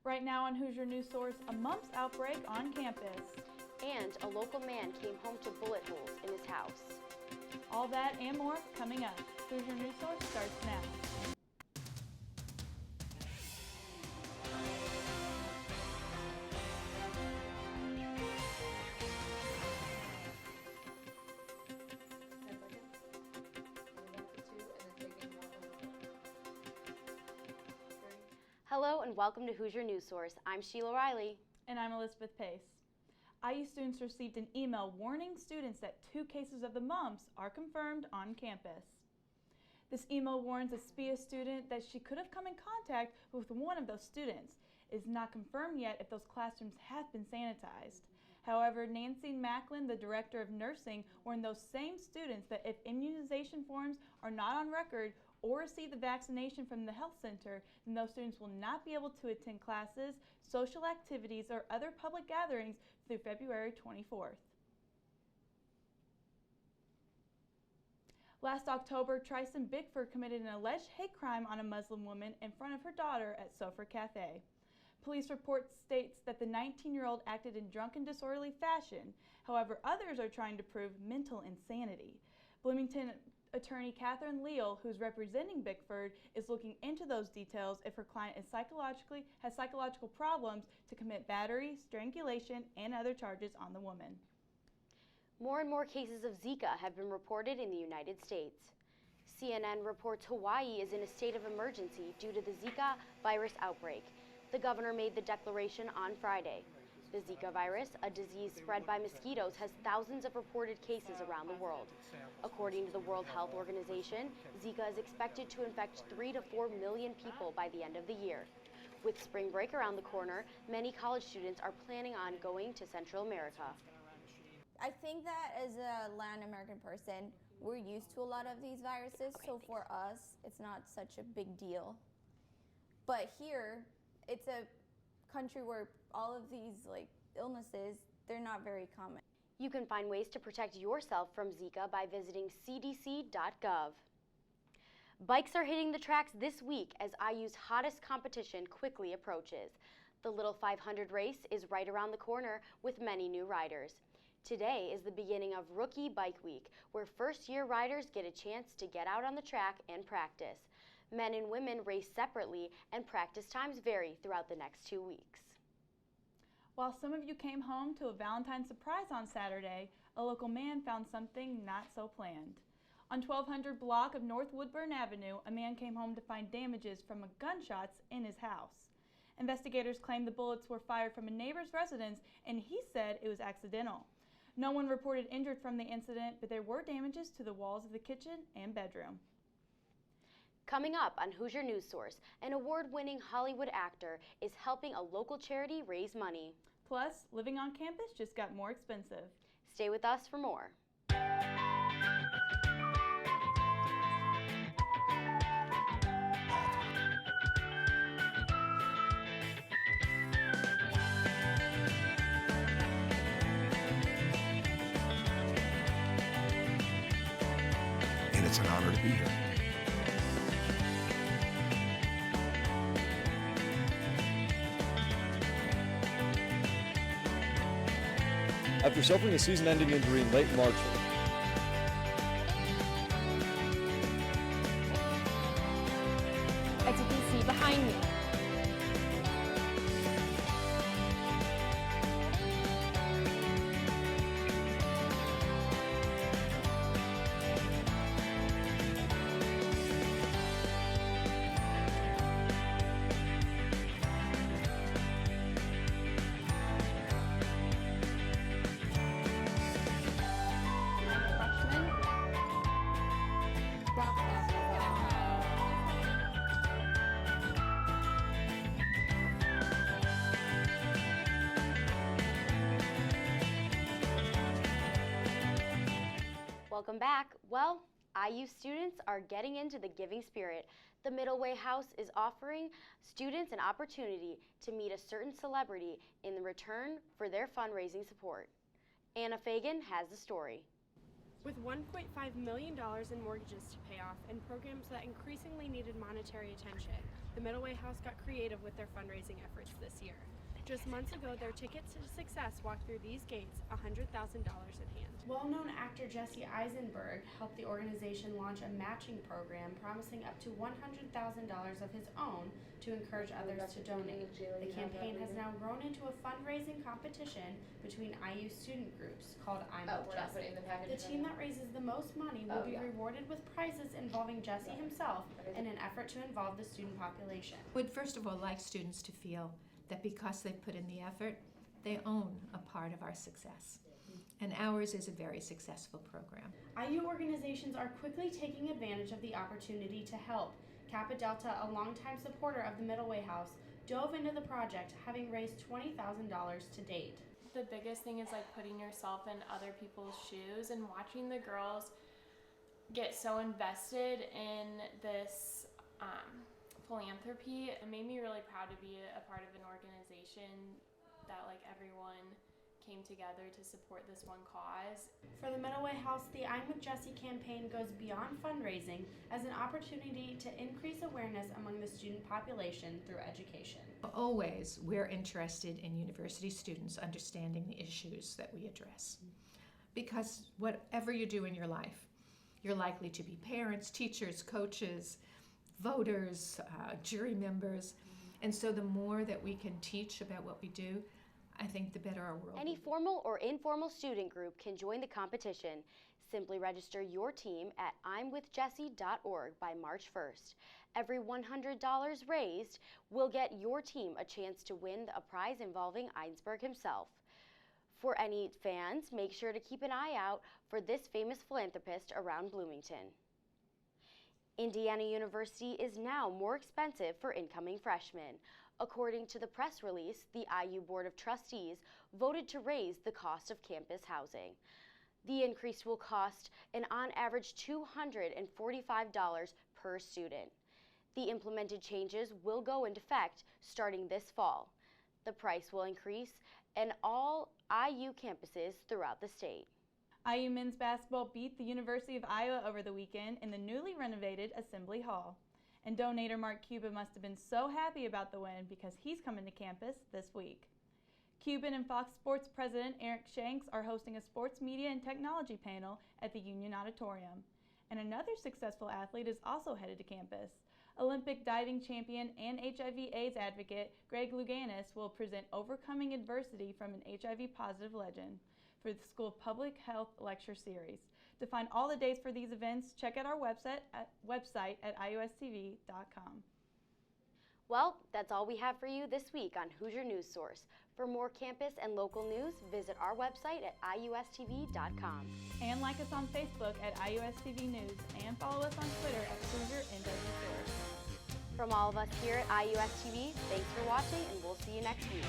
Right now on Hoosier News Source, a mumps outbreak on campus. And a local man came home to bullet holes in his house. All that and more coming up. Hoosier News Source starts now. Hello and welcome to Hoosier News Source. I'm Sheila Riley. And I'm Elizabeth Pace. IU students received an email warning students that 2 cases of the mumps are confirmed on campus. This email warns a SPIA student that she could have come in contact with one of those students. It is not confirmed yet if those classrooms have been sanitized. However, Nancy Macklin, the director of nursing, warned those same students that if immunization forms are not on record or receive the vaccination from the health center, then those students will not be able to attend classes, social activities, or other public gatherings through February 24th. Last October, Tristan Bickford committed an alleged hate crime on a Muslim woman in front of her daughter at Sofer Cafe. Police report states that the 19-year-old acted in drunken, disorderly fashion. However, others are trying to prove mental insanity. Bloomington attorney Catherine Leal, who's representing Bickford, is looking into those details if her client has psychological problems to commit battery, strangulation, and other charges on the woman. More and more cases of Zika have been reported in the United States. CNN reports Hawaii is in a state of emergency due to the Zika virus outbreak. The governor made the declaration on Friday. The Zika virus, a disease spread by mosquitoes, has thousands of reported cases around the world. According to the World Health Organization, Zika is expected to infect 3 to 4 million people by the end of the year. With spring break around the corner, many college students are planning on going to Central America. I think that as a Latin American person, we're used to a lot of these viruses, so for us, it's not such a big deal. But here, it's a country where all of these illnesses, they're not very common. You can find ways to protect yourself from Zika by visiting cdc.gov. Bikes are hitting the tracks this week as IU's hottest competition quickly approaches. The Little 500 race is right around the corner with many new riders. Today is the beginning of Rookie Bike Week, where first-year riders get a chance to get out on the track and practice. Men and women race separately, and practice times vary throughout the next 2 weeks. While some of you came home to a Valentine's surprise on Saturday, a local man found something not so planned. On 1200 block of North Woodburn Avenue, a man came home to find damages from gunshots in his house. Investigators claimed the bullets were fired from a neighbor's residence, and he said it was accidental. No one reported injured from the incident, but there were damages to the walls of the kitchen and bedroom. Coming up on Hoosier News Source, an award-winning Hollywood actor is helping a local charity raise money. Plus, living on campus just got more expensive. Stay with us for more. It's an honor to be here. After suffering a season-ending injury in late March, as you can see behind me, Welcome back. Well, IU students are getting into the giving spirit. The Middle Way House is offering students an opportunity to meet a certain celebrity in return for their fundraising support. Anna Fagan has the story. With $1.5 million in mortgages to pay off and programs that increasingly needed monetary attention, The Middleway House got creative with their fundraising efforts this year. Just months ago, their ticket to success walked through these gates, $100,000 in hand. Well-known actor Jesse Eisenberg helped the organization launch a matching program promising up to $100,000 of his own to encourage others to donate. The campaign has now grown into a fundraising competition between IU student groups called I'm with Jesse. The team that raises the most money will be rewarded with prizes involving Jesse himself in an effort to involve the student population. Would first of all like students to feel that because they put in the effort, they own a part of our success. And ours is a very successful program. IU organizations are quickly taking advantage of the opportunity to help. Kappa Delta, a longtime supporter of the Middleway House, dove into the project, having raised $20,000 to date. The biggest thing is like putting yourself in other people's shoes and watching the girls get so invested in this philanthropy. It made me really proud to be a part of an organization that like everyone came together to support this one cause. For the Middleway House, the I'm with Jesse campaign goes beyond fundraising as an opportunity to increase awareness among the student population through education. Always, we're interested in university students understanding the issues that we address. Because whatever you do in your life, you're likely to be parents, teachers, coaches, voters, jury members. And so the more that we can teach about what we do, I think the better our world. Any formal or informal student group can join the competition. Simply register your team at imwithjesse.org by March 1st. Every $100 raised will get your team a chance to win a prize involving Eisenberg himself. For any fans, make sure to keep an eye out for this famous philanthropist around Bloomington. Indiana University is now more expensive for incoming freshmen. According to the press release, the IU Board of Trustees voted to raise the cost of campus housing. The increase will cost an on average $245 per student. The implemented changes will go into effect starting this fall. The price will increase in all IU campuses throughout the state. IU men's basketball beat the University of Iowa over the weekend in the newly renovated Assembly Hall. And donator Mark Cuban must have been so happy about the win because he's coming to campus this week. Cuban and Fox Sports president Eric Shanks are hosting a sports media and technology panel at the Union Auditorium. And another successful athlete is also headed to campus. Olympic diving champion and HIV/AIDS advocate Greg Louganis will present Overcoming Adversity from an HIV-positive legend for the School of Public Health Lecture Series. To find all the dates for these events, check out our website at iustv.com. Well, that's all we have for you this week on Hoosier News Source. For more campus and local news, visit our website at iustv.com. And like us on Facebook at iustv News and follow us on Twitter at Hoosier News Source. From all of us here at IUSTV, thanks for watching and we'll see you next week.